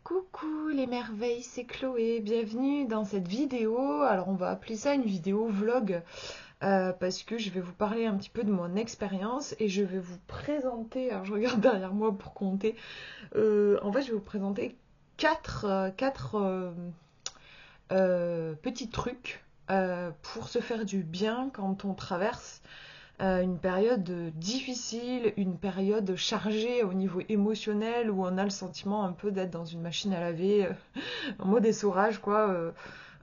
Coucou les merveilles, c'est Chloé, bienvenue dans cette vidéo. Alors on va appeler ça une vidéo vlog parce que je vais vous parler un petit peu de mon expérience et je vais vous présenter, alors je regarde derrière moi pour compter, en fait je vais vous présenter quatre petits trucs pour se faire du bien quand on traverse une période difficile, une période chargée au niveau émotionnel où on a le sentiment un peu d'être dans une machine à laver, en mode essorage quoi.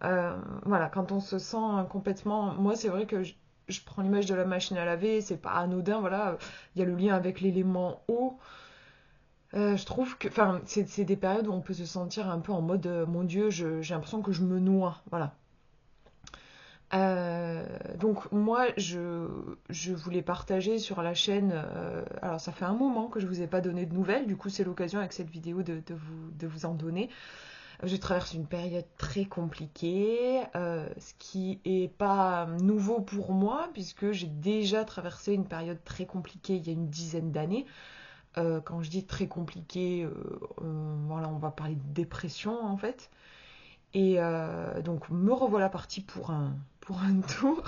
Voilà, quand on se sent complètement. Moi, c'est vrai que je prends l'image de la machine à laver, c'est pas anodin, voilà. Il y a le lien avec l'élément eau. Je trouve que. Enfin, c'est des périodes où on peut se sentir un peu en mode mon Dieu, j'ai l'impression que je me noie, voilà. Donc moi, je voulais partager sur la chaîne, alors ça fait un moment que je vous ai pas donné de nouvelles, du coup c'est l'occasion avec cette vidéo de vous en donner. Je traverse une période très compliquée, ce qui est pas nouveau pour moi, puisque j'ai déjà traversé une période très compliquée il y a une dizaine d'années. Quand je dis très compliquée, voilà, on va parler de dépression en fait. Et donc me revoilà partie pour un tour,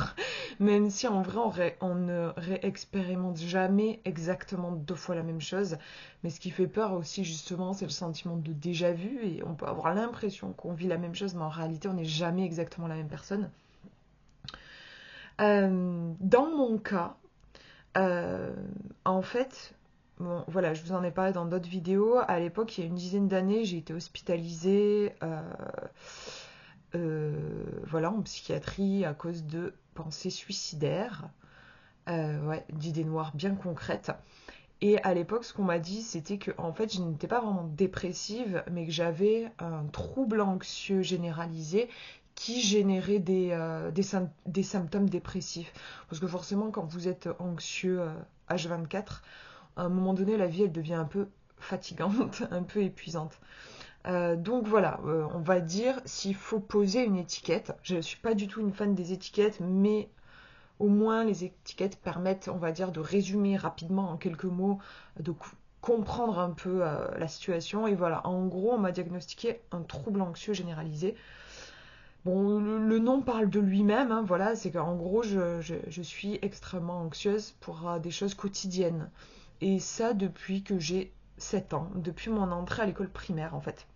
même si en vrai on ne réexpérimente jamais exactement deux fois la même chose. Mais ce qui fait peur aussi justement, c'est le sentiment de déjà-vu et on peut avoir l'impression qu'on vit la même chose, mais en réalité on n'est jamais exactement la même personne. Dans mon cas, euh, en fait, bon, voilà, je vous en ai parlé dans d'autres vidéos. À l'époque, il y a une dizaine d'années, j'ai été hospitalisée voilà, en psychiatrie à cause de pensées suicidaires, ouais, d'idées noires bien concrètes. Et à l'époque, ce qu'on m'a dit, c'était que en fait, je n'étais pas vraiment dépressive, mais que j'avais un trouble anxieux généralisé qui générait des symptômes dépressifs. Parce que forcément, quand vous êtes anxieux H24, à un moment donné, la vie, elle devient un peu fatigante, un peu épuisante. Donc voilà, on va dire s'il faut poser une étiquette. Je ne suis pas du tout une fan des étiquettes, mais au moins les étiquettes permettent, on va dire, de résumer rapidement en quelques mots, de comprendre un peu la situation. Et voilà, en gros, on m'a diagnostiqué un trouble anxieux généralisé. Bon, le nom parle de lui-même, hein, voilà, c'est qu'en gros, je suis extrêmement anxieuse pour des choses quotidiennes. Et ça depuis que j'ai 7 ans, depuis mon entrée à l'école primaire en fait.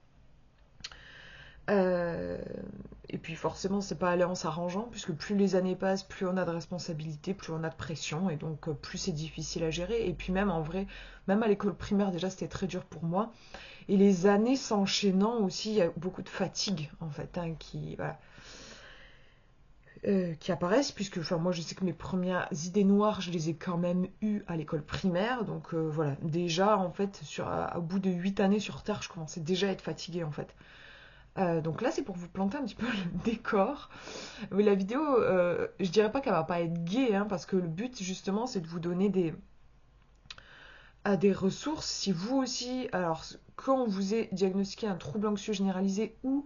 Euh, et puis forcément, c'est pas aller en s'arrangeant, puisque plus les années passent, plus on a de responsabilités, plus on a de pression, et donc plus c'est difficile à gérer. Et puis même en vrai, même à l'école primaire déjà, c'était très dur pour moi. Et les années s'enchaînant aussi, il y a beaucoup de fatigue en fait, hein, voilà, qui apparaissent, puisque enfin, moi je sais que mes premières idées noires, je les ai quand même eues à l'école primaire. Donc voilà, déjà en fait, au bout de 8 années sur Terre, je commençais déjà à être fatiguée en fait. Donc là, c'est pour vous planter un petit peu le décor. Mais la vidéo, je dirais pas qu'elle va pas être gaie, hein, parce que le but justement, c'est de vous donner des ressources. Si vous aussi, alors quand on vous est diagnostiqué un trouble anxieux généralisé ou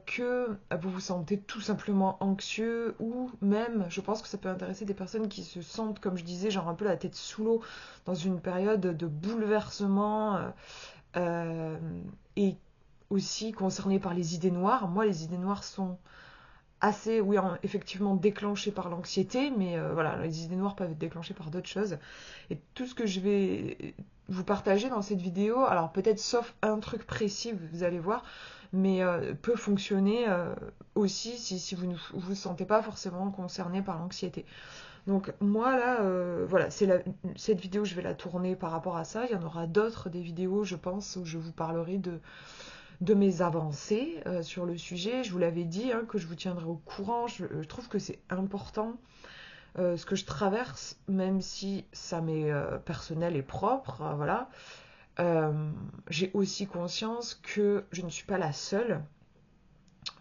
que vous vous sentez tout simplement anxieux, ou même, je pense que ça peut intéresser des personnes qui se sentent, comme je disais, genre un peu la tête sous l'eau, dans une période de bouleversement, euh, et aussi concernées par les idées noires. Moi, les idées noires sont assez, oui, effectivement déclenchées par l'anxiété, mais voilà, les idées noires peuvent être déclenchées par d'autres choses. Et tout ce que je vais vous partager dans cette vidéo, alors peut-être sauf un truc précis, vous allez voir, mais peut fonctionner aussi si vous ne vous sentez pas forcément concerné par l'anxiété. Donc moi là, voilà, cette vidéo, je vais la tourner par rapport à ça. Il y en aura d'autres, des vidéos, je pense, où je vous parlerai de mes avancées sur le sujet. Je vous l'avais dit, hein, que je vous tiendrai au courant. Je trouve que c'est important ce que je traverse, même si ça m'est personnel et propre. Voilà. J'ai aussi conscience que je ne suis pas la seule.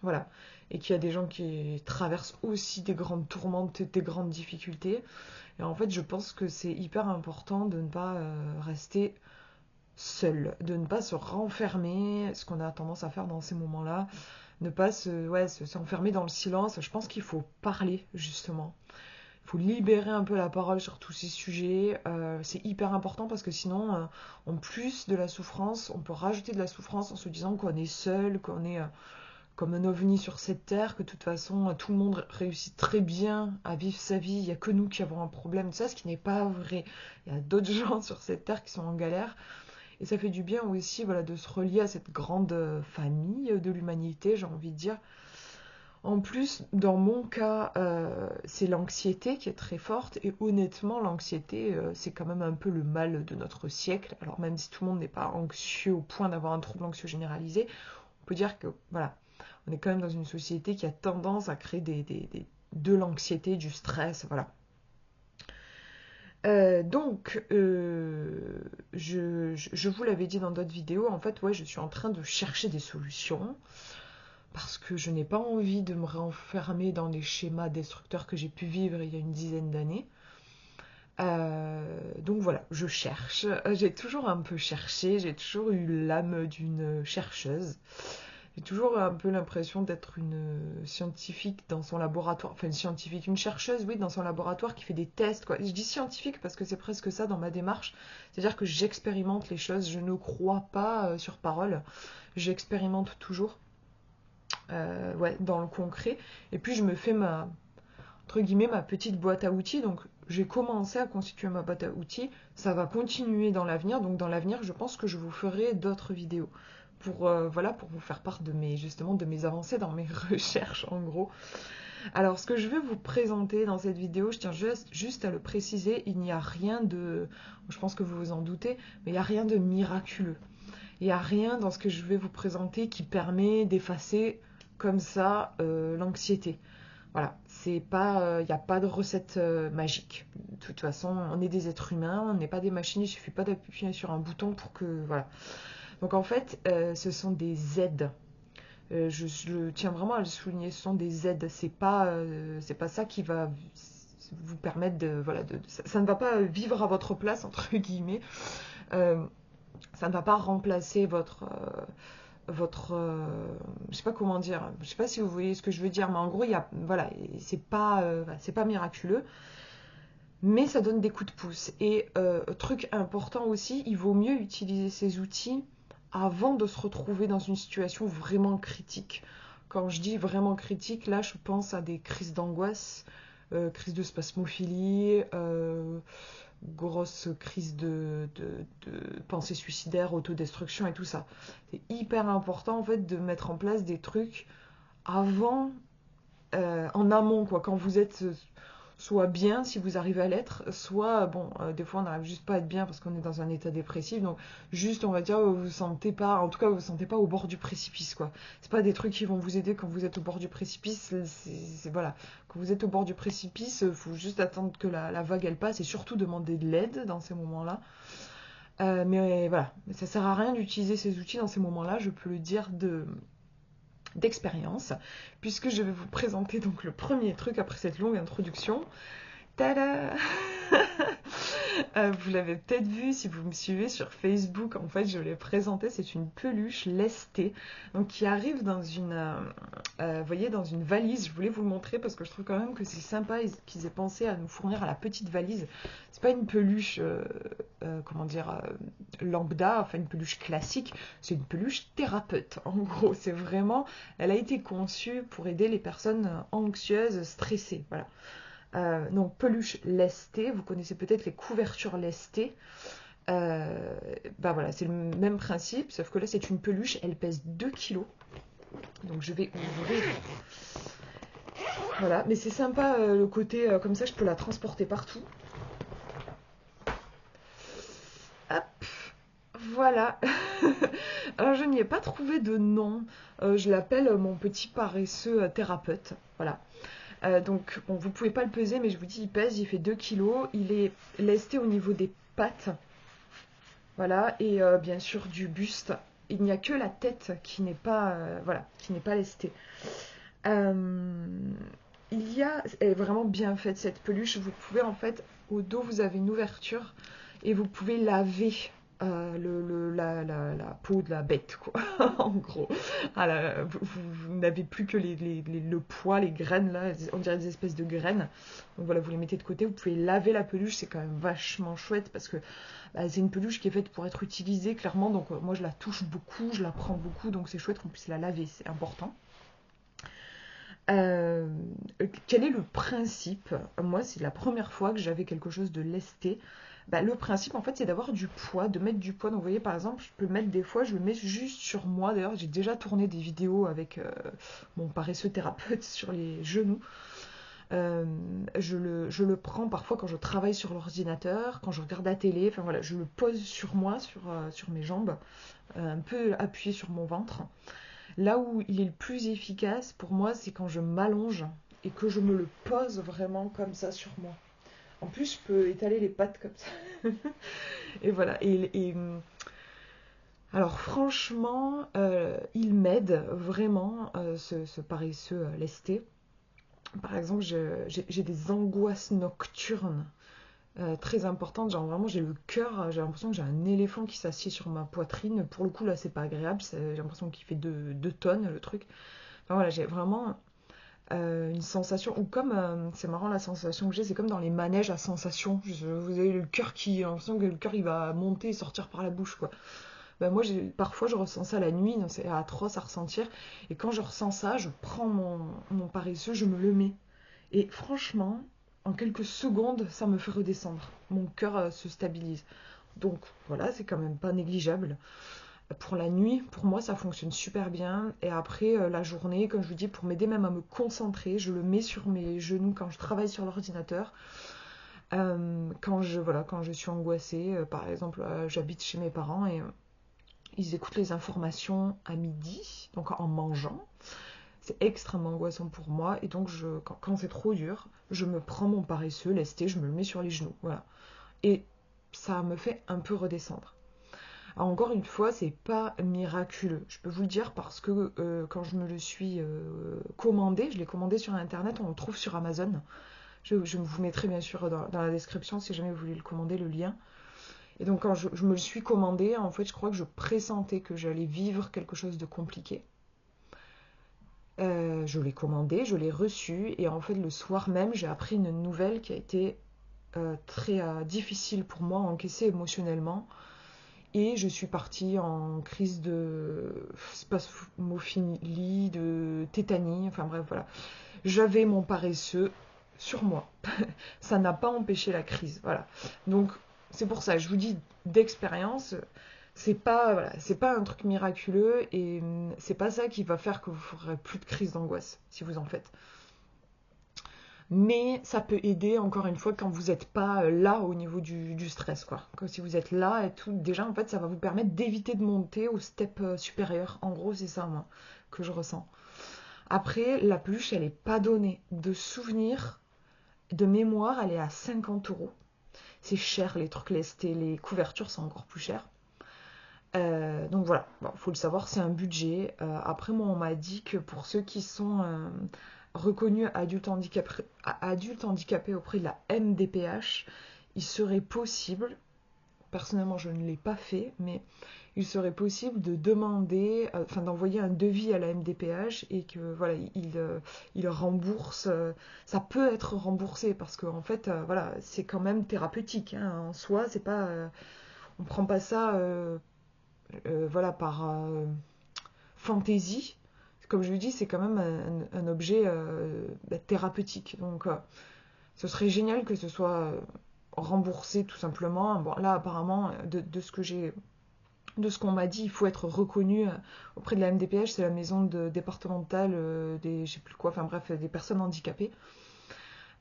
Voilà. Et qu'il y a des gens qui traversent aussi des grandes tourmentes, des grandes difficultés. Et en fait, je pense que c'est hyper important de ne pas rester seul, de ne pas se renfermer, ce qu'on a tendance à faire dans ces moments-là, ne pas s'enfermer dans le silence. Je pense qu'il faut parler, justement. faut libérer un peu la parole sur tous ces sujets. C'est hyper important parce que sinon, en plus de la souffrance, on peut rajouter de la souffrance en se disant qu'on est seul, qu'on est comme un ovni sur cette terre, que de toute façon, tout le monde réussit très bien à vivre sa vie, il n'y a que nous qui avons un problème, ça, ce qui n'est pas vrai. Il y a d'autres gens sur cette terre qui sont en galère. Et ça fait du bien aussi voilà, de se relier à cette grande famille de l'humanité, j'ai envie de dire. En plus, dans mon cas, c'est l'anxiété qui est très forte. Et honnêtement, l'anxiété, c'est quand même un peu le mal de notre siècle. Alors même si tout le monde n'est pas anxieux au point d'avoir un trouble anxieux généralisé, on peut dire que voilà, on est quand même dans une société qui a tendance à créer de l'anxiété, du stress, voilà. Je vous l'avais dit dans d'autres vidéos, en fait, ouais, je suis en train de chercher des solutions parce que je n'ai pas envie de me renfermer dans les schémas destructeurs que j'ai pu vivre il y a une dizaine d'années. Donc voilà, je cherche. J'ai toujours un peu cherché, j'ai toujours eu l'âme d'une chercheuse. J'ai toujours un peu l'impression d'être une scientifique dans son laboratoire, enfin une scientifique, une chercheuse, oui, dans son laboratoire qui fait des tests, quoi. Je dis scientifique parce que c'est presque ça dans ma démarche, c'est-à-dire que j'expérimente les choses, je ne crois pas sur parole, j'expérimente toujours, ouais, dans le concret, et puis je me fais entre guillemets, ma petite boîte à outils, donc j'ai commencé à constituer ma boîte à outils, ça va continuer dans l'avenir, donc dans l'avenir, je pense que je vous ferai d'autres vidéos pour, voilà, pour vous faire part de justement de mes avancées dans mes recherches en gros. Alors ce que je veux vous présenter dans cette vidéo, je tiens juste à le préciser, il n'y a rien de, je pense que vous vous en doutez, mais il n'y a rien de miraculeux. Il n'y a rien dans ce que je vais vous présenter qui permet d'effacer comme ça l'anxiété. Voilà, c'est pas, il n'y a pas de recette magique. De toute façon, on est des êtres humains, on n'est pas des machines, il suffit pas d'appuyer sur un bouton pour que, voilà. Donc en fait, ce sont des aides. Je tiens vraiment à le souligner, ce sont des aides. C'est pas ça qui va vous permettre de, voilà, ça ne va pas vivre à votre place entre guillemets. Euh, Ça ne va pas remplacer je sais pas comment dire, je sais pas si vous voyez ce que je veux dire, mais en gros, voilà, c'est pas miraculeux, mais ça donne des coups de pouce. Et truc important aussi, il vaut mieux utiliser ces outils avant de se retrouver dans une situation vraiment critique. Quand je dis vraiment critique, là, je pense à des crises d'angoisse, crises de spasmophilie, grosse crise de pensée suicidaire, autodestruction et tout ça. C'est hyper important en fait de mettre en place des trucs avant, en amont quoi, quand vous êtes soit bien si vous arrivez à l'être, soit bon, des fois on n'arrive juste pas à être bien parce qu'on est dans un état dépressif, donc juste on va dire vous vous sentez pas, en tout cas vous vous sentez pas au bord du précipice quoi. C'est pas des trucs qui vont vous aider quand vous êtes au bord du précipice, voilà, quand vous êtes au bord du précipice, faut juste attendre que la vague elle passe et surtout demander de l'aide dans ces moments-là. Mais voilà, ça sert à rien d'utiliser ces outils dans ces moments-là, je peux le dire d'expérience, puisque je vais vous présenter donc le premier truc après cette longue introduction. Tada. Vous l'avez peut-être vu si vous me suivez sur Facebook, en fait je l'ai présenté, c'est une peluche lestée donc qui arrive dans voyez, dans une valise. Je voulais vous le montrer parce que je trouve quand même que c'est sympa qu'ils aient pensé à nous fournir à la petite valise. C'est pas une peluche comment dire lambda, enfin une peluche classique, c'est une peluche thérapeute en gros. C'est vraiment, elle a été conçue pour aider les personnes anxieuses, stressées, voilà. Donc peluche lestée, vous connaissez peut-être les couvertures lestées. Bah voilà, c'est le même principe, sauf que là c'est une peluche, elle pèse 2 kilos. Donc je vais ouvrir. Voilà, mais c'est sympa le côté comme ça, je peux la transporter partout. Hop, voilà. Alors je n'y ai pas trouvé de nom. Je l'appelle mon petit paresseux thérapeute. Voilà. Donc bon, vous pouvez pas le peser, mais je vous dis, il pèse, il fait 2 kilos. Il est lesté au niveau des pattes. Voilà, et bien sûr du buste. Il n'y a que la tête qui n'est pas, voilà, qui n'est pas lestée. Elle est vraiment bien faite cette peluche. Vous pouvez en fait, au dos, vous avez une ouverture et vous pouvez laver la peau de la bête, quoi, en gros. Vous n'avez plus que le poids, les graines, là, on dirait des espèces de graines. Donc voilà, vous les mettez de côté, vous pouvez laver la peluche, c'est quand même vachement chouette, parce que bah, c'est une peluche qui est faite pour être utilisée, clairement, donc moi je la touche beaucoup, je la prends beaucoup, donc c'est chouette qu'on puisse la laver, c'est important. Euh, Quel est le principe? Moi, c'est la première fois que j'avais quelque chose de lesté. Bah, le principe, en fait, c'est d'avoir du poids, de mettre du poids. Donc, vous voyez, par exemple, je peux le mettre des fois, je le mets juste sur moi. D'ailleurs, j'ai déjà tourné des vidéos avec mon paresseux thérapeute sur les genoux. Euh, je le prends parfois quand je travaille sur l'ordinateur, quand je regarde la télé. Enfin voilà, je le pose sur moi, sur mes jambes, un peu appuyé sur mon ventre. Là où il est le plus efficace pour moi, c'est quand je m'allonge et que je me le pose vraiment comme ça sur moi. En plus, je peux étaler les pattes comme ça. Et voilà. Alors franchement, il m'aide vraiment, ce paresseux lesté. Par exemple, j'ai des angoisses nocturnes très importantes. Genre vraiment, j'ai le cœur, j'ai l'impression que j'ai un éléphant qui s'assied sur ma poitrine. Pour le coup, là, c'est pas agréable. J'ai l'impression qu'il fait 2 tonnes le truc. Enfin, voilà, j'ai vraiment une sensation, ou comme, c'est marrant la sensation que j'ai, c'est comme dans les manèges à sensation. Vous avez le cœur qui, j'ai l'impression que le cœur il va monter et sortir par la bouche, quoi. Ben moi, parfois je ressens ça la nuit, donc c'est atroce à ressentir. Et quand je ressens ça, je prends mon paresseux, je me le mets. Et franchement, en quelques secondes, ça me fait redescendre. Mon cœur se stabilise. Donc voilà, c'est quand même pas négligeable. Pour la nuit, pour moi, ça fonctionne super bien. Et après, la journée, comme je vous dis, pour m'aider même à me concentrer, je le mets sur mes genoux quand je travaille sur l'ordinateur. Quand je suis angoissée, par exemple, j'habite chez mes parents et ils écoutent les informations à midi, donc en mangeant. C'est extrêmement angoissant pour moi. Et donc, quand c'est trop dur, je me prends mon paresseux, lesté, je me le mets sur les genoux. Voilà. Et ça me fait un peu redescendre. Alors encore une fois, c'est pas miraculeux. Je peux vous le dire parce que quand je me le suis commandé, je l'ai commandé sur internet, on le trouve sur Amazon. Je vous mettrai bien sûr dans la description si jamais vous voulez le commander, le lien. Et donc quand je me le suis commandé, en fait, je crois que je pressentais que j'allais vivre quelque chose de compliqué. Je l'ai commandé, je l'ai reçu, et en fait, le soir même, j'ai appris une nouvelle qui a été très difficile pour moi à encaisser émotionnellement. Et je suis partie en crise de spasmophilie, de tétanie, enfin bref, voilà. J'avais mon paresseux sur moi. Ça n'a pas empêché la crise, voilà. Donc, c'est pour ça, je vous dis d'expérience, c'est pas un truc miraculeux et c'est pas ça qui va faire que vous ferez plus de crise d'angoisse si vous en faites. Mais ça peut aider, encore une fois, quand vous n'êtes pas là au niveau du stress, quoi. Quand si vous êtes là et tout, déjà, en fait, ça va vous permettre d'éviter de monter au step supérieur. En gros, c'est ça, moi, que je ressens. Après, la peluche, elle n'est pas donnée. De souvenir, de mémoire, elle est à 50 €. C'est cher, les trucs lestés, les couvertures, c'est encore plus cher. Donc voilà, bon, faut le savoir, c'est un budget. Après, moi, on m'a dit que pour ceux qui sont reconnus adultes handicapés auprès de la MDPH, il serait possible, personnellement je ne l'ai pas fait, mais il serait possible de demander, enfin d'envoyer un devis à la MDPH et que voilà, il rembourse. Ça peut être remboursé parce qu'en fait, voilà, c'est quand même thérapeutique hein, en soi. C'est pas, on prend pas ça, voilà, par fantaisie. Comme je le dis, c'est quand même un objet thérapeutique. Donc, ce serait génial que ce soit remboursé tout simplement. Bon, là, apparemment, de ce qu'on m'a dit, il faut être reconnu auprès de la MDPH, c'est la maison départementale des, je sais plus quoi, enfin bref, des personnes handicapées.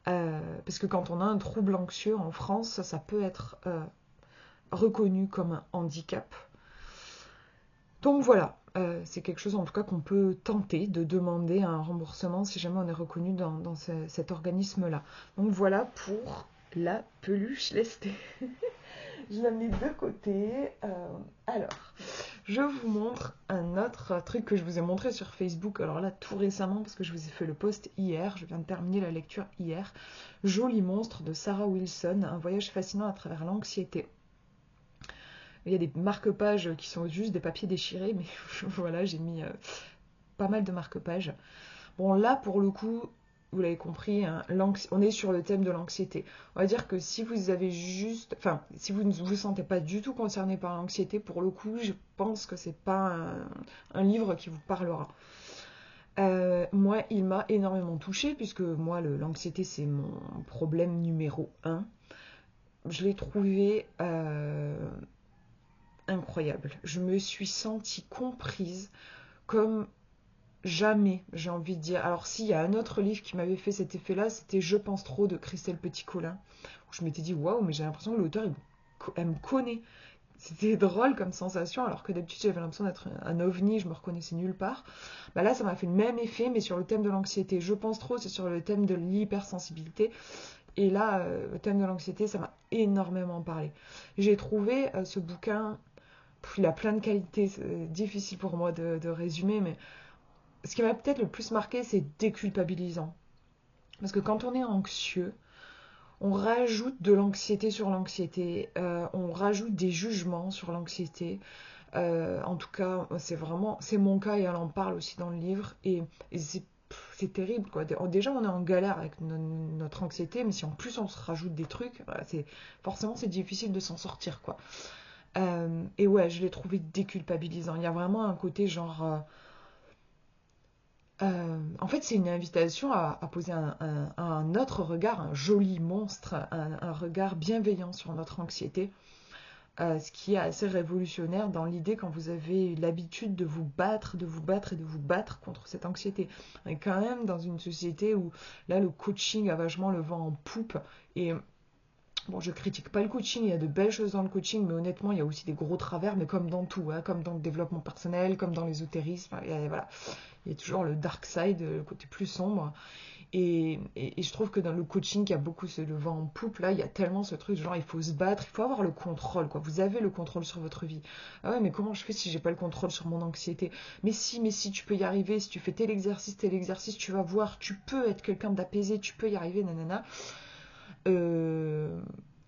Parce que quand on a un trouble anxieux en France, ça peut être reconnu comme un handicap. Donc voilà, c'est quelque chose en tout cas qu'on peut tenter de demander un remboursement si jamais on est reconnu dans cet organisme-là. Donc voilà pour la peluche lestée. Je la mets de côté. Alors, je vous montre un autre truc que je vous ai montré sur Facebook. Alors là, tout récemment, parce que je vous ai fait le post hier. Je viens de terminer la lecture hier. Joli monstre de Sarah Wilson. Un voyage fascinant à travers l'anxiété. Il y a des marque-pages qui sont juste des papiers déchirés, mais voilà, j'ai mis pas mal de marque-pages. Bon, là, pour le coup, vous l'avez compris, hein, on est sur le thème de l'anxiété. On va dire que si vous avez juste, enfin, si vous ne vous sentez pas du tout concerné par l'anxiété, pour le coup, je pense que c'est pas un livre qui vous parlera. Moi, il m'a énormément touchée, puisque moi, l'anxiété, c'est mon problème numéro un. Je l'ai trouvé incroyable. Je me suis sentie comprise comme jamais, j'ai envie de dire. Alors, s'il y a un autre livre qui m'avait fait cet effet-là, c'était Je pense trop de Christelle Petit-Colin. Où je m'étais dit, waouh, mais j'ai l'impression que l'auteur, elle me connaît. C'était drôle comme sensation, alors que d'habitude j'avais l'impression d'être un ovni, je me reconnaissais nulle part. Bah là, ça m'a fait le même effet, mais sur le thème de l'anxiété. Je pense trop, c'est sur le thème de l'hypersensibilité. Et là, le thème de l'anxiété, ça m'a énormément parlé. J'ai trouvé ce bouquin, il a plein de qualités, c'est difficile pour moi de résumer, mais ce qui m'a peut-être le plus marqué, c'est déculpabilisant. Parce que quand on est anxieux, on rajoute de l'anxiété sur l'anxiété, on rajoute des jugements sur l'anxiété. En tout cas, c'est mon cas et elle en parle aussi dans le livre. Et c'est terrible, quoi. Déjà, on est en galère avec notre anxiété, mais si en plus on se rajoute des trucs, voilà, forcément c'est difficile de s'en sortir, quoi. Et ouais, je l'ai trouvé déculpabilisant. Il y a vraiment un côté genre, en fait, c'est une invitation à poser un autre regard, un joli monstre, un regard bienveillant sur notre anxiété, ce qui est assez révolutionnaire dans l'idée quand vous avez l'habitude de vous battre, de vous battre et de vous battre contre cette anxiété. On est quand même dans une société où là, le coaching a vachement le vent en poupe. Et bon, je critique pas le coaching, il y a de belles choses dans le coaching, mais honnêtement, il y a aussi des gros travers, mais comme dans tout, hein, comme dans le développement personnel, comme dans l'ésotérisme, voilà. Il y a toujours le dark side, le côté plus sombre. Et je trouve que dans le coaching, il y a beaucoup le vent en poupe. Là, il y a tellement ce truc, genre il faut se battre, il faut avoir le contrôle, quoi. Vous avez le contrôle sur votre vie. Ah ouais, mais comment je fais si j'ai pas le contrôle sur mon anxiété? Mais si, tu peux y arriver. Si tu fais tel exercice, tu vas voir, tu peux être quelqu'un d'apaisé, tu peux y arriver, nanana. Euh,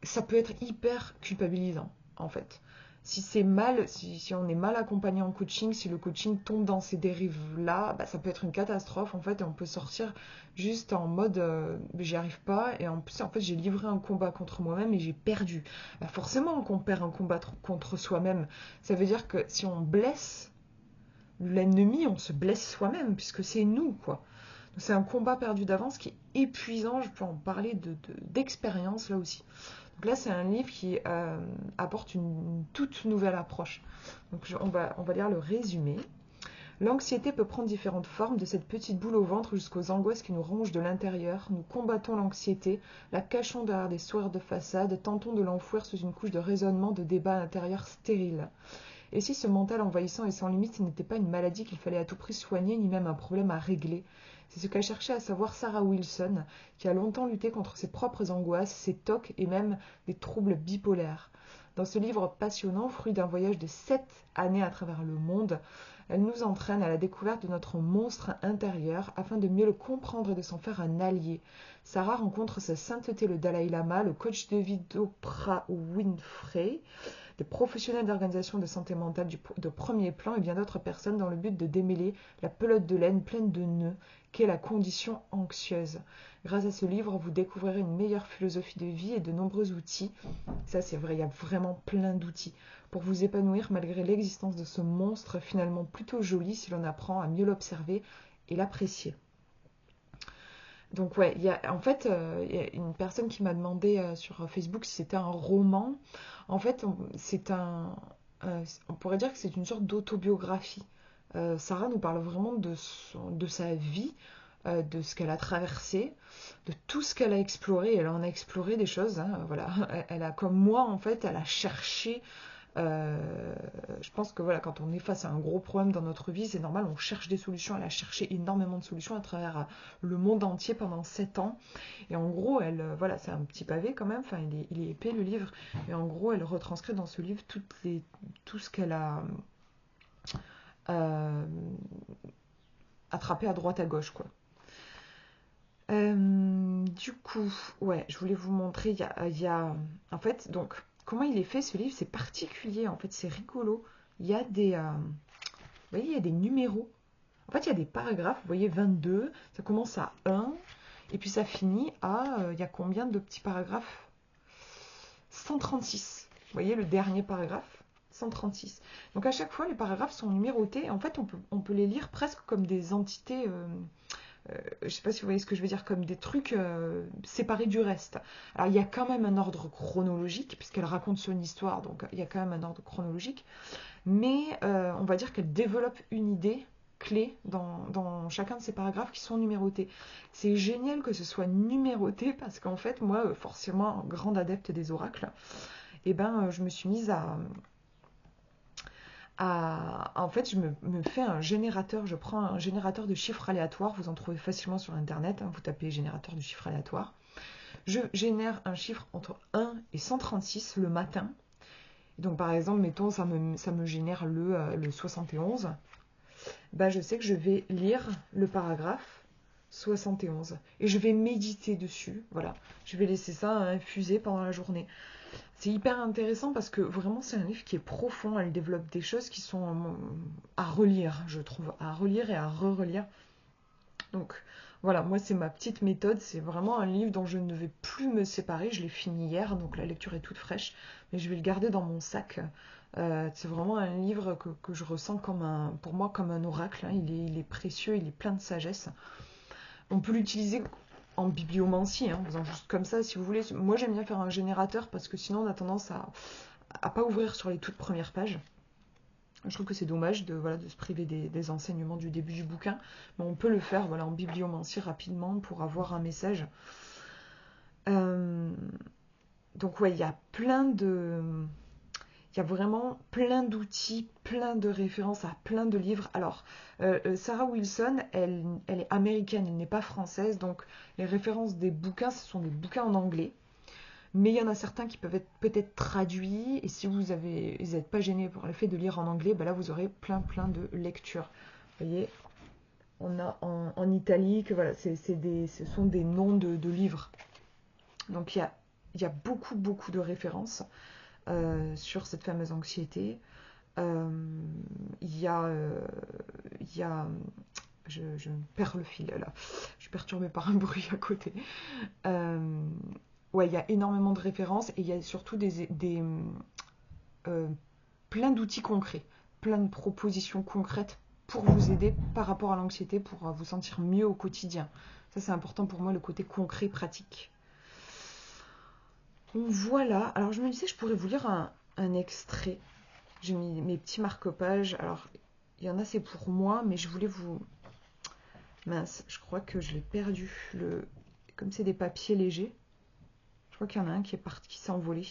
Ça peut être hyper culpabilisant, en fait. Si c'est mal, si on est mal accompagné en coaching, si le coaching tombe dans ces dérives-là, bah, ça peut être une catastrophe en fait, et on peut sortir juste en mode j'y arrive pas, et en plus en fait j'ai livré un combat contre moi-même et j'ai perdu. Bah, forcément qu'on perd un combat contre soi-même, ça veut dire que si on blesse l'ennemi, on se blesse soi-même, puisque c'est nous quoi. Donc c'est un combat perdu d'avance qui est épuisant, je peux en parler d'expérience là aussi. Donc là, c'est un livre qui apporte une toute nouvelle approche. Donc on va lire le résumé. L'anxiété peut prendre différentes formes, de cette petite boule au ventre jusqu'aux angoisses qui nous rongent de l'intérieur. Nous combattons l'anxiété, la cachons derrière des sourires de façade, tentons de l'enfouir sous une couche de raisonnement, de débat intérieur stérile. Et si ce mental envahissant et sans limite, ce n'était pas une maladie qu'il fallait à tout prix soigner, ni même un problème à régler? C'est ce qu'a cherché à savoir Sarah Wilson, qui a longtemps lutté contre ses propres angoisses, ses tocs et même des troubles bipolaires. Dans ce livre passionnant, fruit d'un voyage de 7 années à travers le monde, elle nous entraîne à la découverte de notre monstre intérieur afin de mieux le comprendre et de s'en faire un allié. Sarah rencontre sa sainteté le Dalai Lama, le coach de vie d'Oprah Winfrey, des professionnels d'organisation de santé mentale de premier plan et bien d'autres personnes dans le but de démêler la pelote de laine pleine de nœuds qu'est la condition anxieuse. Grâce à ce livre, vous découvrirez une meilleure philosophie de vie et de nombreux outils. Ça, c'est vrai, il y a vraiment plein d'outils pour vous épanouir malgré l'existence de ce monstre finalement plutôt joli si l'on apprend à mieux l'observer et l'apprécier. Donc ouais, il y a une personne qui m'a demandé sur Facebook si c'était un roman. En fait, on pourrait dire que c'est une sorte d'autobiographie. Sarah nous parle vraiment de sa vie, de ce qu'elle a traversé, de tout ce qu'elle a exploré. Elle en a exploré des choses, hein, voilà. Elle a, comme moi, en fait, elle a cherché. Je pense que voilà, quand on est face à un gros problème dans notre vie, c'est normal, on cherche des solutions. Elle a cherché énormément de solutions à travers le monde entier pendant 7 ans. Et en gros, voilà, c'est un petit pavé quand même, enfin, il est épais le livre. Et en gros, elle retranscrit dans ce livre tout ce qu'elle a euh, attrapé à droite à gauche, quoi. Du coup, ouais, je voulais vous montrer, en fait, donc, comment il est fait ce livre, c'est particulier, en fait, c'est rigolo. Il y a vous voyez, il y a des numéros. En fait, il y a des paragraphes, vous voyez, 22, ça commence à 1, et puis ça finit à, il y a combien de petits paragraphes? 136. Vous voyez le dernier paragraphe? 136. Donc à chaque fois, les paragraphes sont numérotés. En fait, on peut les lire presque comme des entités, je ne sais pas si vous voyez ce que je veux dire, comme des trucs séparés du reste. Alors il y a quand même un ordre chronologique, puisqu'elle raconte son histoire, donc il y a quand même un ordre chronologique. Mais on va dire qu'elle développe une idée clé dans chacun de ces paragraphes qui sont numérotés. C'est génial que ce soit numéroté parce qu'en fait, moi, forcément, grande adepte des oracles, et ben, je me suis mise en fait, me fais un générateur, je prends un générateur de chiffres aléatoires, vous en trouvez facilement sur Internet, hein, vous tapez générateur de chiffres aléatoires. Je génère un chiffre entre 1 et 136 le matin. Donc par exemple, mettons, ça me génère le 71. Bah, je sais que je vais lire le paragraphe 71 et je vais méditer dessus. Voilà, je vais laisser ça infuser pendant la journée. C'est hyper intéressant parce que vraiment c'est un livre qui est profond. Elle développe des choses qui sont à relire, je trouve, à relire et à re-relire. Donc voilà, moi c'est ma petite méthode. C'est vraiment un livre dont je ne vais plus me séparer. Je l'ai fini hier, donc la lecture est toute fraîche, mais je vais le garder dans mon sac. C'est vraiment un livre que je ressens pour moi comme un oracle, hein. Il est précieux, il est plein de sagesse. On peut l'utiliser en bibliomancie, hein, en faisant juste comme ça si vous voulez. Moi j'aime bien faire un générateur parce que sinon on a tendance à pas ouvrir sur les toutes premières pages. Je trouve que c'est dommage de se priver des enseignements du début du bouquin, mais on peut le faire voilà, en bibliomancie rapidement pour avoir un message. Euh, donc ouais, il y a vraiment plein d'outils, plein de références à plein de livres. Alors, Sarah Wilson, elle est américaine, elle n'est pas française, donc les références des bouquins, ce sont des bouquins en anglais. Mais il y en a certains qui peuvent être peut-être traduits, et si vous n'êtes pas gêné pour le fait de lire en anglais, bah là vous aurez plein plein de lectures. Vous voyez, on a en italique, voilà, ce sont des noms de livres. Donc il y a beaucoup beaucoup de références sur cette fameuse anxiété. Euh, il y a, il y a je perds le fil là. Je suis perturbée par un bruit à côté. Euh, ouais, il y a énormément de références et il y a surtout euh, plein d'outils concrets, plein de propositions concrètes pour vous aider par rapport à l'anxiété, pour vous sentir mieux au quotidien. Ça, c'est important pour moi, le côté concret, pratique. Donc, voilà. Alors, je me disais, je pourrais vous lire un extrait. J'ai mis mes petits marque-pages. Alors, il y en a, c'est pour moi, mais je voulais vous... Mince, je crois que je l'ai perdu. Comme c'est des papiers légers, je crois qu'il y en a un qui est parti, qui s'est envolé.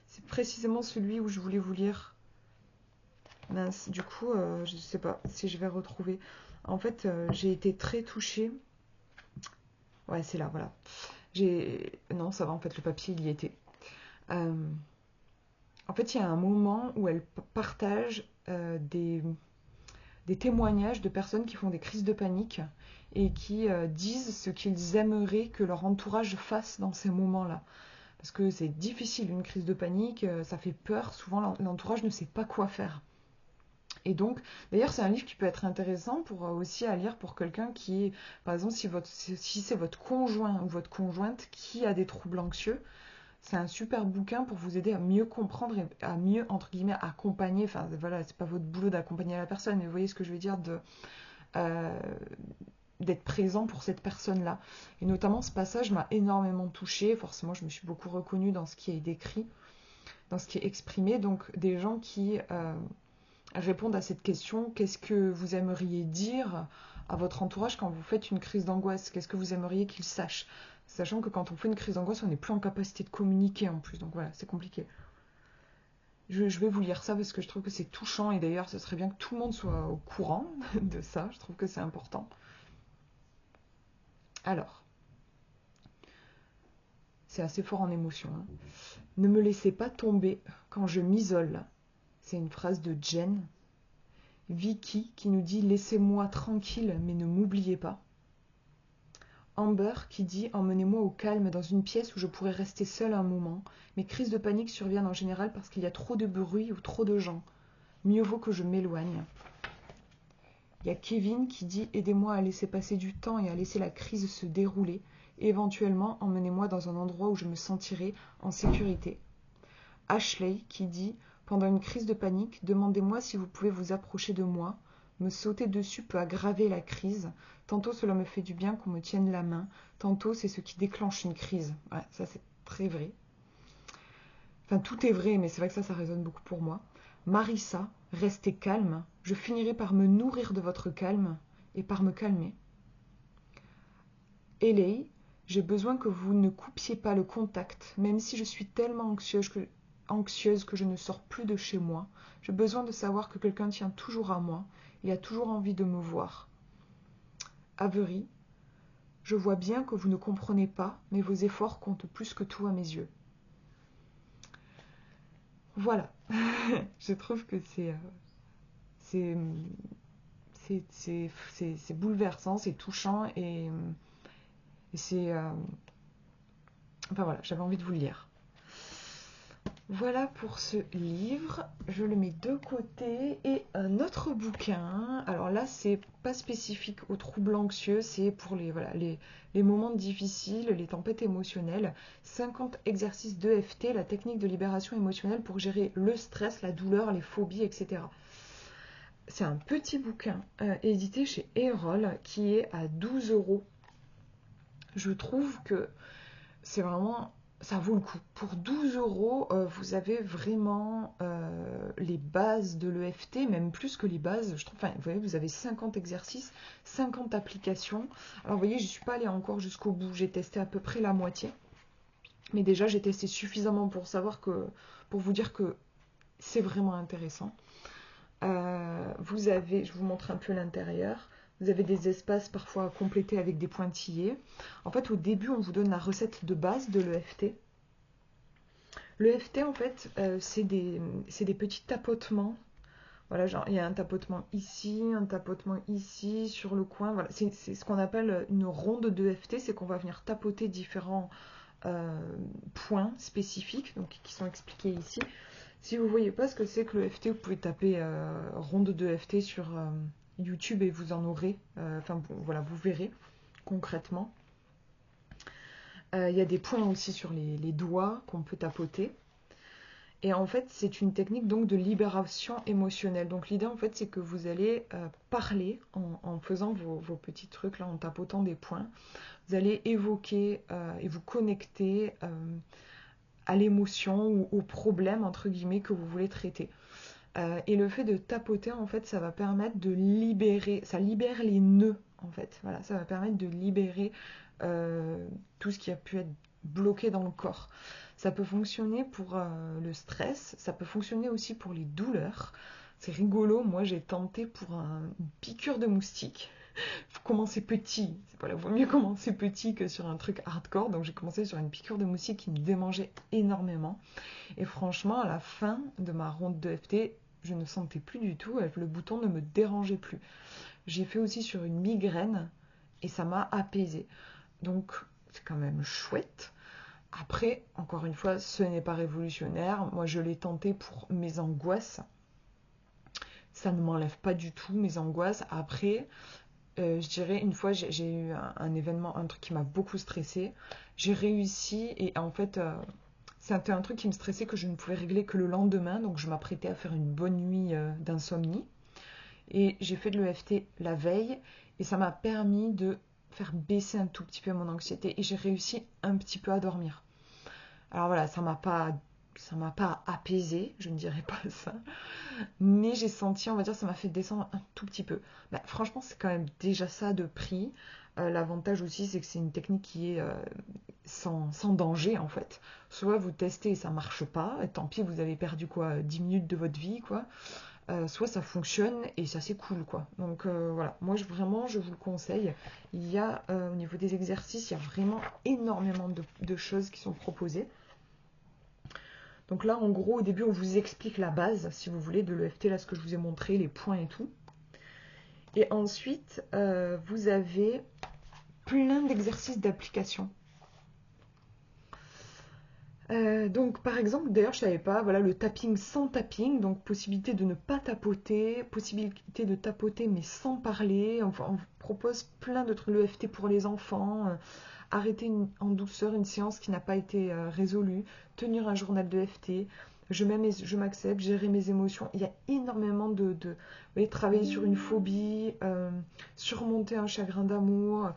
C'est précisément celui où je voulais vous lire. Mince, du coup, je ne sais pas si je vais retrouver. En fait, j'ai été très touchée. Ouais, c'est là, voilà. Non, ça va, en fait, le papier, il y était. Euh, En fait, il y a un moment où elle partage des témoignages de personnes qui font des crises de panique et qui disent ce qu'ils aimeraient que leur entourage fasse dans ces moments-là. Parce que c'est difficile, une crise de panique, ça fait peur, souvent l'entourage ne sait pas quoi faire. Et donc, d'ailleurs, c'est un livre qui peut être intéressant aussi à lire pour quelqu'un qui, par exemple, si c'est votre conjoint ou votre conjointe qui a des troubles anxieux, c'est un super bouquin pour vous aider à mieux comprendre et à mieux, entre guillemets, accompagner. Enfin, voilà, c'est pas votre boulot d'accompagner la personne, mais vous voyez ce que je veux dire, euh, d'être présent pour cette personne-là. Et notamment, ce passage m'a énormément touchée. Forcément, je me suis beaucoup reconnue dans ce qui est décrit, dans ce qui est exprimé. Donc, des gens qui répondre à cette question. Qu'est-ce que vous aimeriez dire à votre entourage quand vous faites une crise d'angoisse? Qu'est-ce que vous aimeriez qu'ils sachent? Sachant que quand on fait une crise d'angoisse, on n'est plus en capacité de communiquer en plus. Donc voilà, c'est compliqué. Je vais vous lire ça parce que je trouve que c'est touchant et d'ailleurs, ce serait bien que tout le monde soit au courant de ça. Je trouve que c'est important. Alors, c'est assez fort en émotion, hein. Ne me laissez pas tomber quand je m'isole. C'est une phrase de Jen. Vicky qui nous dit laissez-moi tranquille mais ne m'oubliez pas. Amber qui dit « Emmenez-moi au calme dans une pièce où je pourrais rester seule un moment. Mes crises de panique surviennent en général parce qu'il y a trop de bruit ou trop de gens. Mieux vaut que je m'éloigne. » Il y a Kevin qui dit « Aidez-moi à laisser passer du temps et à laisser la crise se dérouler. Éventuellement, emmenez-moi dans un endroit où je me sentirai en sécurité. » Ashley qui dit « Pendant une crise de panique, demandez-moi si vous pouvez vous approcher de moi. Me sauter dessus peut aggraver la crise. Tantôt cela me fait du bien qu'on me tienne la main. Tantôt c'est ce qui déclenche une crise. » Ouais, ça c'est très vrai. Enfin, tout est vrai, mais c'est vrai que ça résonne beaucoup pour moi. Marissa, restez calme. Je finirai par me nourrir de votre calme et par me calmer. Ellie, j'ai besoin que vous ne coupiez pas le contact, même si je suis tellement anxieuse que je ne sors plus de chez moi. J'ai besoin de savoir que quelqu'un tient toujours à moi et a toujours envie de me voir. Avery, je vois bien que vous ne comprenez pas, mais vos efforts comptent plus que tout à mes yeux. Voilà. Je trouve que c'est bouleversant, c'est touchant et c'est... enfin voilà, j'avais envie de vous le lire. Voilà pour ce livre, je le mets de côté. Et un autre bouquin, alors là c'est pas spécifique aux troubles anxieux, c'est pour les moments difficiles, les tempêtes émotionnelles. 50 exercices d'EFT, la technique de libération émotionnelle pour gérer le stress, la douleur, les phobies, etc. C'est un petit bouquin édité chez Erol qui est à 12 €. Je trouve que c'est vraiment... ça vaut le coup. Pour 12 €, vous avez vraiment les bases de l'EFT, même plus que les bases. Je trouve, enfin, vous voyez, vous avez 50 exercices, 50 applications. Alors, vous voyez, je ne suis pas allée encore jusqu'au bout. J'ai testé à peu près la moitié. Mais déjà, j'ai testé suffisamment pour savoir pour vous dire que c'est vraiment intéressant. Vous avez, je vous montre un peu l'intérieur. Vous avez des espaces parfois à compléter avec des pointillés. En fait, au début, on vous donne la recette de base de l'EFT. L'EFT, en fait, c'est des petits tapotements. Voilà, genre, il y a un tapotement ici, un tapotement ici, sur le coin. Voilà, c'est ce qu'on appelle une ronde d'EFT, c'est qu'on va venir tapoter différents points spécifiques, donc, qui sont expliqués ici. Si vous ne voyez pas ce que c'est que l'EFT, vous pouvez taper ronde d'EFT sur YouTube et vous en aurez. Enfin, voilà, vous verrez concrètement. Il y a des points aussi sur les doigts qu'on peut tapoter. Et en fait, c'est une technique donc de libération émotionnelle. Donc l'idée en fait, c'est que vous allez parler en faisant vos petits trucs là, en tapotant des points. Vous allez évoquer et vous connecter à l'émotion ou au problème entre guillemets que vous voulez traiter. Et le fait de tapoter en fait, ça va permettre de libérer, ça libère les nœuds en fait. Voilà, ça va permettre de libérer tout ce qui a pu être bloqué dans le corps. Ça peut fonctionner pour le stress, ça peut fonctionner aussi pour les douleurs. C'est rigolo, moi j'ai tenté pour une piqûre de moustique. Faut commencer petit, voilà, vaut mieux commencer petit que sur un truc hardcore. Donc j'ai commencé sur une piqûre de moustique qui me démangeait énormément. Et franchement, à la fin de ma ronde de FT, je ne sentais plus du tout, le bouton ne me dérangeait plus. J'ai fait aussi sur une migraine et ça m'a apaisée. Donc c'est quand même chouette. Après, encore une fois, ce n'est pas révolutionnaire. Moi, je l'ai tenté pour mes angoisses. Ça ne m'enlève pas du tout mes angoisses. Après, je dirais, une fois, j'ai eu un événement, un truc qui m'a beaucoup stressée. J'ai réussi et en fait, c'était un truc qui me stressait que je ne pouvais régler que le lendemain. Donc, je m'apprêtais à faire une bonne nuit d'insomnie. Et j'ai fait de l'EFT la veille et ça m'a permis de faire baisser un tout petit peu mon anxiété et j'ai réussi un petit peu à dormir. Alors voilà, ça m'a pas apaisé, je ne dirais pas ça, mais j'ai senti, on va dire, ça m'a fait descendre un tout petit peu. Bah, franchement, c'est quand même déjà ça de prix. L'avantage aussi, c'est que c'est une technique qui est sans danger en fait. Soit vous testez et ça marche pas, et tant pis, vous avez perdu quoi, 10 minutes de votre vie, quoi. Soit ça fonctionne et ça c'est cool quoi. Donc voilà, moi vraiment je vous le conseille. Il y a au niveau des exercices, il y a vraiment énormément de choses qui sont proposées. Donc là en gros au début on vous explique la base si vous voulez de l'EFT, là ce que je vous ai montré, les points et tout. Et ensuite vous avez plein d'exercices d'application. Donc par exemple, d'ailleurs je savais pas, voilà le tapping sans tapping, donc possibilité de ne pas tapoter, possibilité de tapoter mais sans parler, enfin, on vous propose plein de trucs, l'EFT pour les enfants, arrêter en douceur une séance qui n'a pas été résolue, tenir un journal de FT, je m'accepte, gérer mes émotions, il y a énormément vous voyez, travailler sur une phobie, surmonter un chagrin d'amour,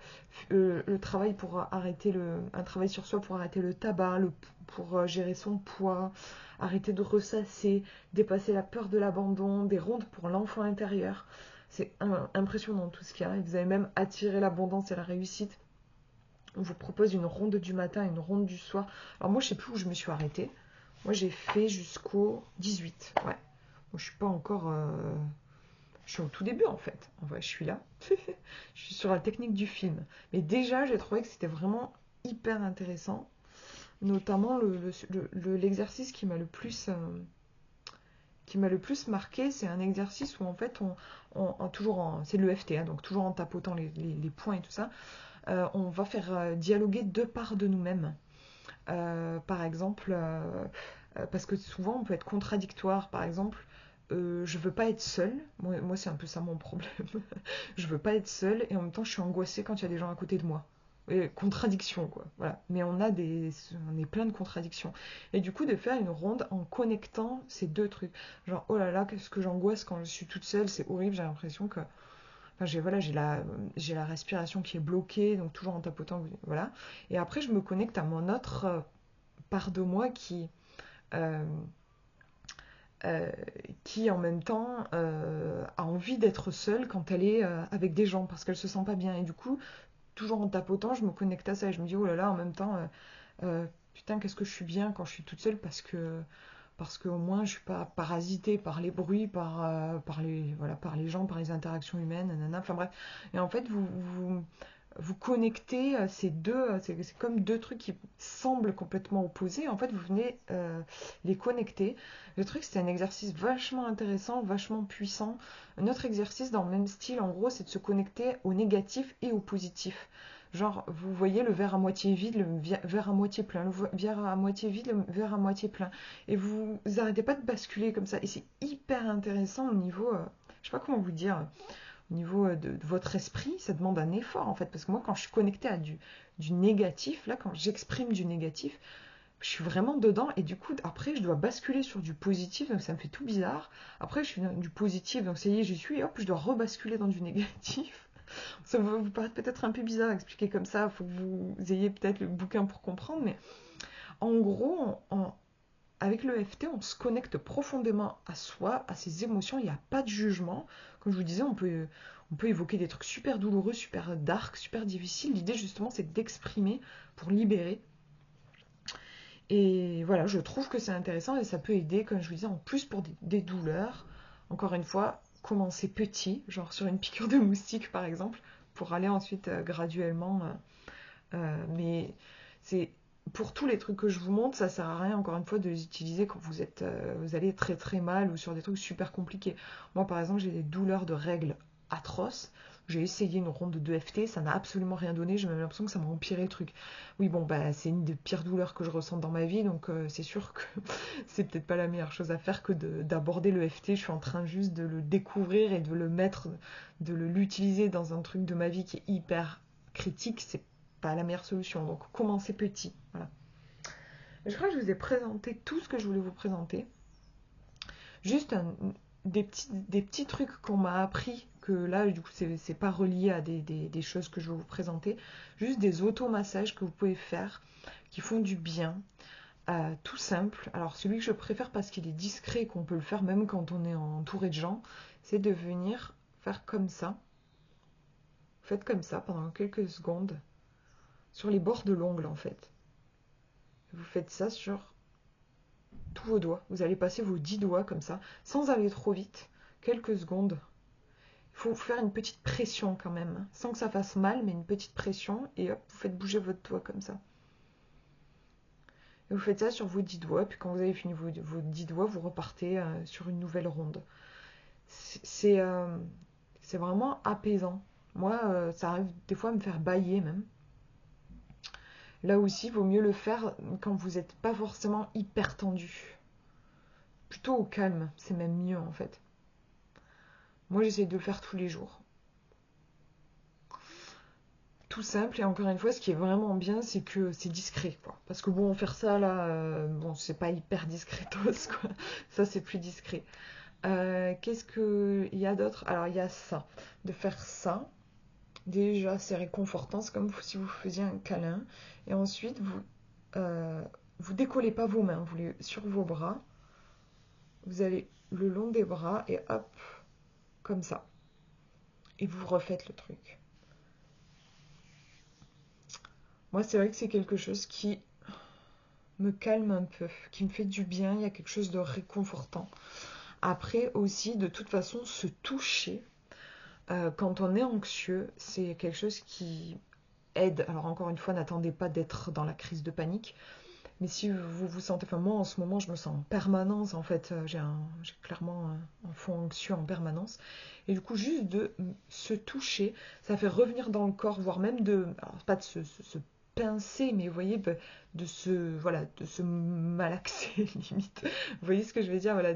le travail pour arrêter un travail sur soi pour arrêter le tabac, pour gérer son poids, arrêter de ressasser, dépasser la peur de l'abandon, des rondes pour l'enfant intérieur. C'est impressionnant tout ce qu'il y a. Et vous avez même attiré l'abondance et la réussite. On vous propose une ronde du matin et une ronde du soir. Alors moi, je sais plus où je me suis arrêtée. Moi, j'ai fait jusqu'au 18. Ouais. Moi, je suis pas encore... Je suis au tout début, en fait. En vrai, je suis là. Je suis sur la technique du film. Mais déjà, j'ai trouvé que c'était vraiment hyper intéressant. Notamment l'exercice qui m'a le plus marqué, c'est un exercice où en fait c'est de l'EFT, hein, donc toujours en tapotant les points et tout ça, on va faire dialoguer deux parts de nous-mêmes. Par exemple, parce que souvent on peut être contradictoire, par exemple, je veux pas être seule, moi c'est un peu ça mon problème, je veux pas être seule et en même temps je suis angoissée quand il y a des gens à côté de moi. Et contradiction quoi, voilà. Mais on est plein de contradictions. Et du coup de faire une ronde en connectant ces deux trucs. Genre oh là là, qu'est-ce que j'angoisse quand je suis toute seule, c'est horrible, j'ai l'impression que enfin, j'ai la respiration qui est bloquée, donc toujours en tapotant, voilà. Et après, je me connecte à mon autre part de moi euh, euh, qui en même temps a envie d'être seule quand elle est avec des gens parce qu'elle se sent pas bien. Et du coup, toujours en tapotant, je me connecte à ça et je me dis oh là là, en même temps, putain, qu'est-ce que je suis bien quand je suis toute seule parce qu'au moins je suis pas parasitée par les bruits, par les gens, par les interactions humaines, nanana. Enfin bref. Et en fait, vous connectez ces deux, c'est comme deux trucs qui semblent complètement opposés. En fait, vous venez les connecter. Le truc, c'est un exercice vachement intéressant, vachement puissant. Un autre exercice dans le même style, en gros, c'est de se connecter au négatif et au positif. Genre, vous voyez le verre à moitié vide, le verre à moitié plein, le verre à moitié vide, le verre à moitié plein. Et vous arrêtez pas de basculer comme ça. Et c'est hyper intéressant au niveau, je sais pas comment vous dire, au niveau de votre esprit, ça demande un effort en fait. Parce que moi, quand je suis connectée à du négatif, là, quand j'exprime du négatif, je suis vraiment dedans et du coup, après, je dois basculer sur du positif, donc ça me fait tout bizarre. Après, je suis dans du positif, donc ça y est, j'y suis, et hop, je dois rebasculer dans du négatif. Ça va vous paraître peut-être un peu bizarre à expliquer comme ça, il faut que vous ayez peut-être le bouquin pour comprendre, mais en gros, avec le FT, on se connecte profondément à soi, à ses émotions, il n'y a pas de jugement. Comme je vous disais, on peut évoquer des trucs super douloureux, super dark, super difficiles. L'idée justement, c'est d'exprimer pour libérer. Et voilà, je trouve que c'est intéressant et ça peut aider, comme je vous disais, en plus pour des douleurs. Encore une fois, commencer petit, genre sur une piqûre de moustique par exemple, pour aller ensuite graduellement. Mais c'est pour tous les trucs que je vous montre, ça sert à rien encore une fois de les utiliser quand vous allez très très mal ou sur des trucs super compliqués. Moi par exemple, j'ai des douleurs de règles atroces. J'ai essayé une ronde de FT, ça n'a absolument rien donné, j'ai même l'impression que ça m'a empiré le truc. Oui, bon, bah, c'est une des pires douleurs que je ressens dans ma vie, donc c'est sûr que c'est peut-être pas la meilleure chose à faire que d'aborder le FT. Je suis en train juste de le découvrir et de le mettre, l'utiliser dans un truc de ma vie qui est hyper critique. C'est pas la meilleure solution, donc commencez petit. Voilà. Je crois que je vous ai présenté tout ce que je voulais vous présenter. Juste des petits trucs qu'on m'a appris, que là, du coup, c'est pas relié à des choses que je vais vous présenter. Juste des automassages que vous pouvez faire, qui font du bien. Tout simple. Alors, celui que je préfère parce qu'il est discret, qu'on peut le faire même quand on est entouré de gens, c'est de venir faire comme ça. Faites comme ça pendant quelques secondes, sur les bords de l'ongle en fait. Vous faites ça sur tous vos doigts. Vous allez passer vos 10 doigts comme ça, sans aller trop vite. Quelques secondes. Il faut faire une petite pression quand même, hein, sans que ça fasse mal, mais une petite pression. Et hop, vous faites bouger votre doigt comme ça. Et vous faites ça sur vos 10 doigts. Puis quand vous avez fini vos 10 doigts, vous repartez sur une nouvelle ronde. C'est vraiment apaisant. Moi, ça arrive des fois à me faire bâiller même. Là aussi, il vaut mieux le faire quand vous n'êtes pas forcément hyper tendu. Plutôt au calme, c'est même mieux en fait. Moi, j'essaie de le faire tous les jours. Tout simple, et encore une fois, ce qui est vraiment bien, c'est que c'est discret, quoi. Parce que bon, faire ça là, bon, c'est pas hyper discretos, quoi. Ça, c'est plus discret. Qu'est-ce qu'il y a d'autre? Alors, il y a ça. De faire ça, déjà, c'est réconfortant. C'est comme si vous faisiez un câlin. Et ensuite, euh, vous décollez pas vos mains, vous les sur vos bras. Vous allez le long des bras et hop, comme ça. Et vous refaites le truc. Moi, c'est vrai que c'est quelque chose qui me calme un peu, qui me fait du bien. Il y a quelque chose de réconfortant. Après aussi, de toute façon, se toucher quand on est anxieux, c'est quelque chose qui aide. Alors encore une fois, n'attendez pas d'être dans la crise de panique. Mais si vous vous sentez, enfin moi en ce moment je me sens en permanence en fait, j'ai clairement un fond anxieux en permanence. Et du coup juste de se toucher, ça fait revenir dans le corps, voire même de, alors pas de se pincer, mais vous voyez, de se, voilà, de se malaxer limite. Vous voyez ce que je veux dire, voilà,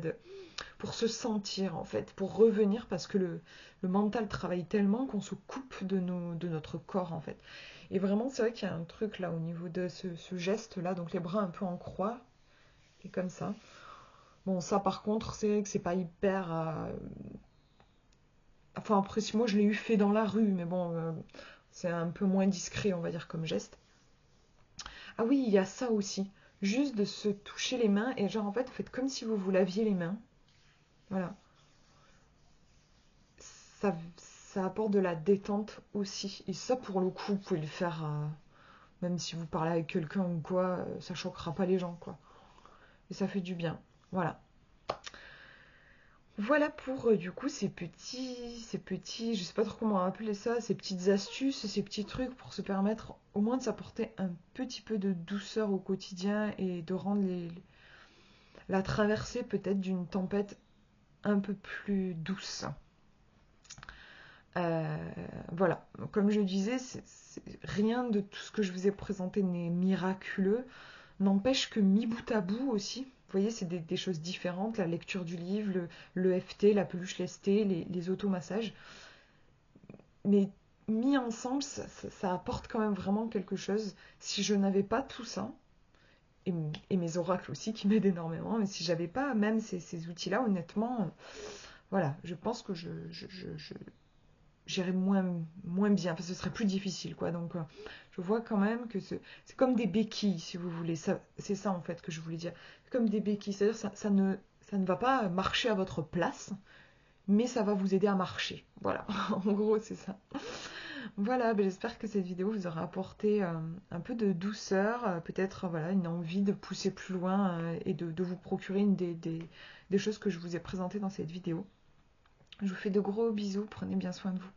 pour se sentir en fait, pour revenir parce que le mental travaille tellement qu'on se coupe de notre corps en fait. Et vraiment, c'est vrai qu'il y a un truc là au niveau de ce geste-là, donc les bras un peu en croix, et comme ça. Bon, ça par contre, c'est vrai que c'est pas hyper. Enfin, après, si moi je l'ai eu fait dans la rue, mais bon, c'est un peu moins discret, on va dire, comme geste. Ah oui, il y a ça aussi. Juste de se toucher les mains, et genre en fait, faites comme si vous vous laviez les mains. Voilà. Ça apporte de la détente aussi. Et ça, pour le coup, vous pouvez le faire, même si vous parlez avec quelqu'un ou quoi, ça choquera pas les gens, quoi. Et ça fait du bien. Voilà. Voilà pour du coup je sais pas trop comment appeler ça, ces petites astuces, ces petits trucs pour se permettre au moins de s'apporter un petit peu de douceur au quotidien et de rendre la traversée peut-être d'une tempête un peu plus douce. Euh, voilà, comme je disais, rien de tout ce que je vous ai présenté n'est miraculeux. N'empêche que mis bout à bout aussi, vous voyez, c'est des choses différentes, la lecture du livre, le FT, la peluche lestée, les automassages. Mais mis ensemble, ça apporte quand même vraiment quelque chose. Si je n'avais pas tout ça, et mes oracles aussi qui m'aident énormément, mais si j'avais pas même ces outils-là, honnêtement, voilà, je pense que j'irais moins bien, enfin ce serait plus difficile quoi. Donc je vois quand même que c'est comme des béquilles si vous voulez, c'est ça en fait que je voulais dire. C'est comme des béquilles, c'est-à-dire ça ne va pas marcher à votre place, mais ça va vous aider à marcher. Voilà, en gros c'est ça. Voilà, ben, j'espère que cette vidéo vous aura apporté un peu de douceur, peut-être voilà, une envie de pousser plus loin et de vous procurer une des choses que je vous ai présentées dans cette vidéo. Je vous fais de gros bisous, prenez bien soin de vous.